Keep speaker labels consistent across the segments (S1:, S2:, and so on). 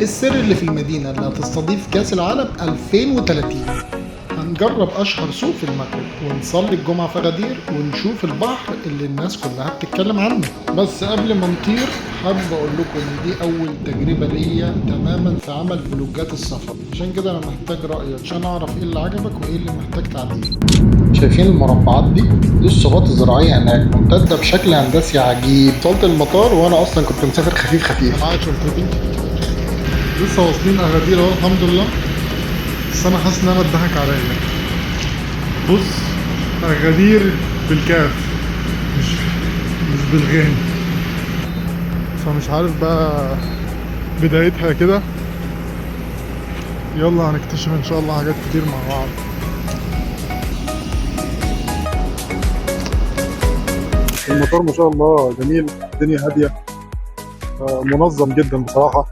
S1: السر اللي في المدينة اللي هتستضيف كأس العالم 2030. هنجرب أشهر سوق في المغرب ونصلي الجمعة في غدير ونشوف البحر اللي الناس كلها بتتكلم عنه. بس قبل ما نطير حابب أقول لكم إن دي أول تجربة ليا تماما في عمل فلوجات السفر، عشان كده أنا محتاج رأيك عشان أعرف إيه اللي عجبك وإيه اللي محتاج تعديل. شايفين المربعات دي الصوبات الزراعية هناك ممتدة بشكل هندسي عجيب. وصلت المطار وأنا أصلا كنت مسافر خفيف خفيف. معايا شنطتي لسه واصلين أغادير أهو الحمد لله، بس أنا حاسس إن أنا اتضحك عليا. بص أغادير بالكاف مش بالغين، فمش عارف بقى بدايتها كده. يلا هنكتشف إن شاء الله حاجات كتير مع بعض. المطار ما شاء الله جميل، الدنيا هادية، منظم جدا بصراحة،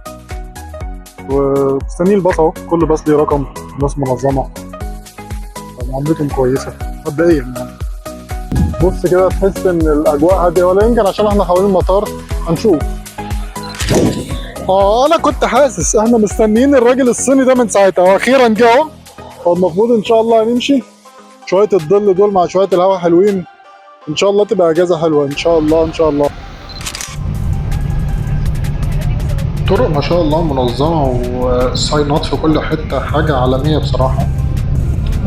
S1: ومستنيين الباص اهو، كل باص ليه رقم، ناس منظمة، معاملتهم كويسة مبدئيا يعني. بص كده تحس ان الاجواء هادية، ولا يمكن عشان احنا حوالين المطار، هنشوف. انا كنت حاسس احنا مستنيين الراجل الصيني ده من ساعتها، واخيرا جه اهو. فالمفروض ان شاء الله هنمشي شوية الظل دول مع شوية الهوا حلوين، ان شاء الله تبقى اجازة حلوة ان شاء الله ان شاء الله. طرق ما شاء الله منظمة وصاينات في كل حتة، حاجة عالمية بصراحة.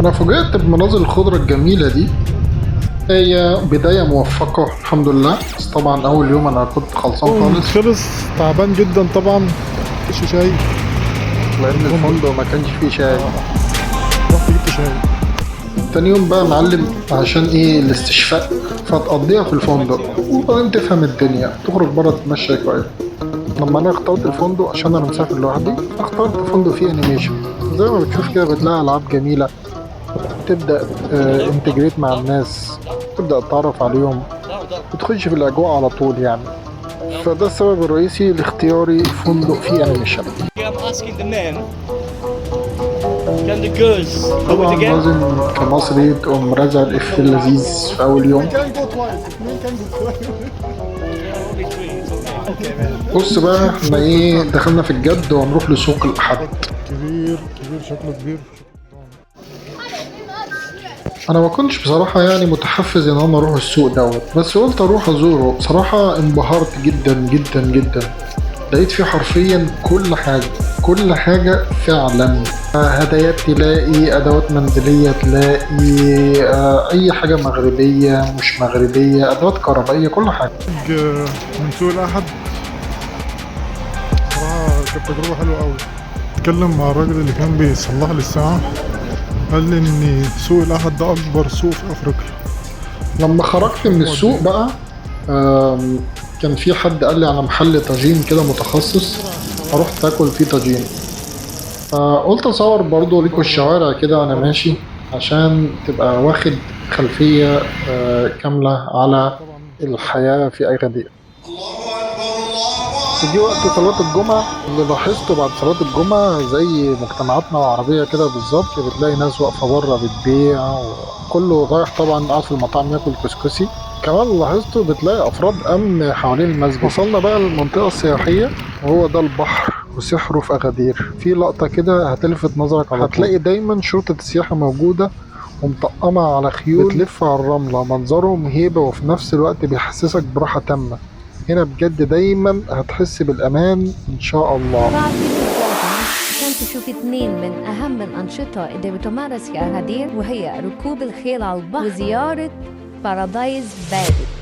S1: أنا فوجئت بمناظر الخضرة الجميلة دي، هي بداية موفقة الحمد لله. بس طبعا أول يوم أنا كنت خلصان خالص تعبان جدا طبعا، مفيش شاي لأن الفندق ما كانش فيه شاي. رحت جبت شاي. تاني يوم بقى معلم عشان ايه الاستشفاء، فتقضيها في الفندق وبعدين تفهم الدنيا، تخرج بره تتمشى كويس. لما انا اخترت الفندق عشان انا مسافر لوحدي، اخترت فندق فيه انيميشن، زي ما بتشوف كده بتلاقي العاب جميله، تبدا انتجريت مع الناس، تبدا تتعرف عليهم وتخش في الاجواء على طول يعني. فده السبب الرئيسي لاختياري فندق فيه انيميشن. طبعا لازم كمصري تقوم رازع الإف اللذيذ في أول يوم. بص بقى احنا ايه دخلنا في الجد وهنروح لسوق الأحد. كبير شكله كبير. انا ما كنتش بصراحة يعني متحفز ان انا اروح السوق دوت، بس قلت اروح ازوره. بصراحة انبهرت جدا جدا جدا، لقيت فيه حرفيا كل حاجة فعلا. هدايات تلاقي، ادوات منزلية تلاقي، اي حاجة مغربية مش مغربية، ادوات كهربائية، كل حاجة. من سوق الاحد صراحة كانت تجربة حلوة قوي. اتكلم مع الراجل اللي كان بيصلح لي الساعة، قال لي ان سوق الاحد ده اكبر سوق في افريقيا. لما خرجت من السوق بقى كان في حد قال لي على محل طاجين كده متخصص، رحت اكل فيه طاجين. قلت اصور برضو ليكوا الشوارع كده وانا ماشي عشان تبقى واخد خلفية كاملة على الحياة في أغادير. دي وقت صلاة الجمعة. اللي لاحظته بعد صلاة الجمعة زي مجتمعاتنا العربية كده بالظبط، بتلاقي ناس واقفة بره بتبيع، وكله رايح طبعا قاعد في المطاعم ياكل كسكسي. كمان لاحظته بتلاقي أفراد أمن حوالين المسجد. وصلنا بقى للمنطقة السياحية وهو ده البحر وسحره في أغادير. في لقطة كده هتلفت نظرك، هتلاقي دايما شرطة السياحة موجودة ومطقمة على خيول بتلف على الرملة. منظرهم هيبة وفي نفس الوقت بيحسسك براحة تامة. هنا بجد دايما هتحس بالأمان إن شاء الله.
S2: عشان تشوف اثنين من أهم الأنشطة اللي بتمارس في أغادير، وهي ركوب الخيل على البحر وزيارة بارادايس بادي.